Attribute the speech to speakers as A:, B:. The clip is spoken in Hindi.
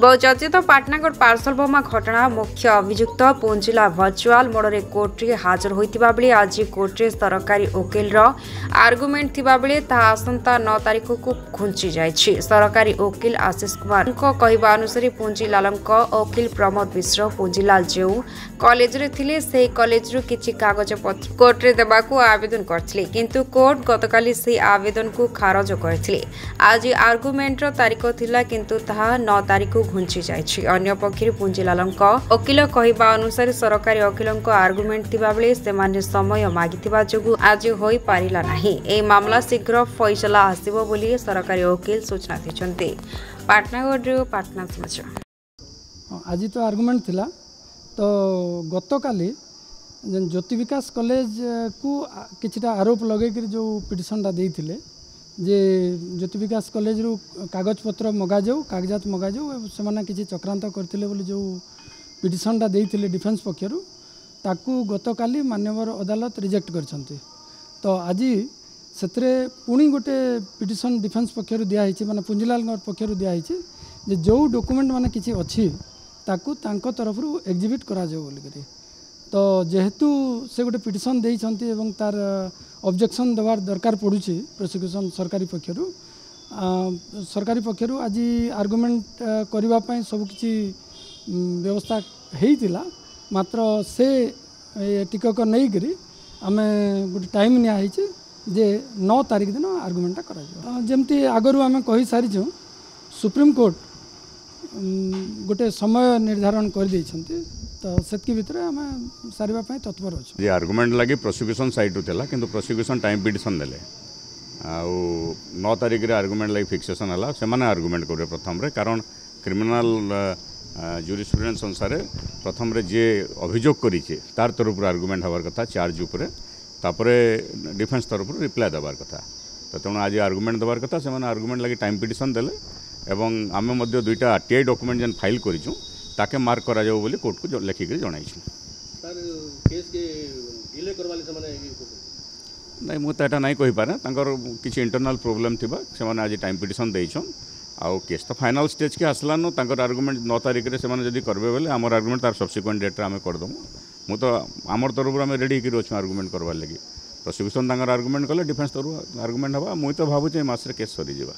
A: बहुचर्चित पाटनागढ़ पार्सल बोमा घटना मुख्य अभियुक्त पुंजिला भर्चुआल मोडरे कोर्टे हाजर होइतिबा बेले आज कोर्टे सरकारी वकील आर्गुमेंट थिबा बेले ताहा आसंता 9 तारिख को घुंची जाइछि। सरकारी वकील आशीष कुमार कहवा अनुसार पुंजिलालଙ୍କ वकील प्रमोद मिश्र पुंजिलाल जो कॉलेज रे थिले से कॉलेज रु किछि कागज पत्र कोर्ट रे देबाकू आवेदन करथिले, किंतु कोर्ट गतकाली से आवेदन को खारज करथिले। आज आर्गुमेंट रो तारिख थिला किंतु ताहा 9 तारिख घुंची जाइछि। अन्य पक्षरे पुंजिलालଙ୍କ वकील कहवा अनुसार सरकारी वकीलଙ୍କ आर्गुमेंट थिबा बेले सेमाने समय मागिथिबा जोगु आज होई पारिला नाही। ए मामला शीघ्र फैसला आसिबो बोली सरकारी वकील सूचना दैछन्ते। पाटनागढ़ पाटना समाचार।
B: आज तो आर्गुमेंट थिला तो गतकाली ज्योति विकास कॉलेज को किछटा आरोप लगे जो पिटिशनटा देइथिले जे ज्योति विकास कॉलेज रु कागज पत्र मगा जाऊ कागजात मगा जाऊ से किसी चक्रांत करथिले बोली जो पिटिशनटा देइथिले डिफेन्स पक्षरु ताकू गतकाली माननीय अदालत रिजेक्ट करछन्ते। तो आज सेतरे पुणी गोटे पिटिशन डिफेन्स पक्षरु दिया हिछि माने पुंजिलाल पक्षरु दिया हिछि जे जो डॉक्यूमेंट माने किछि अछि ताकू तांको तरफरु एग्जिबिट करा जाऊ बोली करी। तो जेहेतु से गोटे पिटिशन देइछन्ते एवं तार ऑब्जेक्शन देवार दरकार पड़ुछि प्रोसिक्यूशन सरकारी पक्षरु आज आर्गुमेंट करबा पई सब किछि व्यवस्था हेइतिला, मात्र से टिकक नै करी आमे गोटे टाइम निया हिछि जे 9 तारिख दिन आर्गुमेंटा करा जाय। जेमति आगरु आमे कहि सारिछु सुप्रीम कोर्ट गोटे समय निर्धारण कर दैछन्ते, तो सेतकी भितर आम सारिबा पई तत्पर अछि।
C: जे आर्गुमेंट लगी प्रोसिक्यूशन साइड थिला किंतु प्रोसिक्यूशन टाइम पिटिशन देले आउ 9 तारिख रे आर्गुमेंट लगी फिक्सेशन हला से माने आर्गुमेंट करे प्रथम रे, कारण क्रिमिनल ज्यूरिस्प्रुडेंस अनुसार प्रथम रे जे अभियोग करिचे तार तरफ आर्गुमेंट हबार कथा चार्ज ऊपर तापरे डिफेन्स तरफ रिप्लाई देबार कथा। तो तेणु आज आर्गुमेंट देबार कथा से माने आर्गुमेंट लगी टाइम पिटिशन देले एवं आमे मध्य दुईटा आरटीआई डॉक्यूमेंट जेन फाइल करिछु ताके मार्क करा जाऊ बोली कोर्ट को लेखिक जणाइछु।
D: सर केस के डिले करवाले से माने
C: नहीं मु तो नहीं कहि पारे तांकर किछि इंटरनल प्रॉब्लम थिबा से माने आज टाइम पिटिशन देइछन आउ केस तो फाइनल स्टेज के आसलानो तांकर आर्गुमेंट 9 तारिख रे से माने जदी करबे बोले हमर आर्गुमेंट तार सब्सिक्वेंट डेट रे हमें कर दमु। मु तो हमर तरफ हमें रेडी कि रहछु आर्गुमेंट करबा लागि। प्रोसिक्यूशन तांकर आर्गुमेंट कले डिफेन्स तरफ आर्गुमेंट हबा। मु तो भाबु जे मास रे केस सरी जेबा।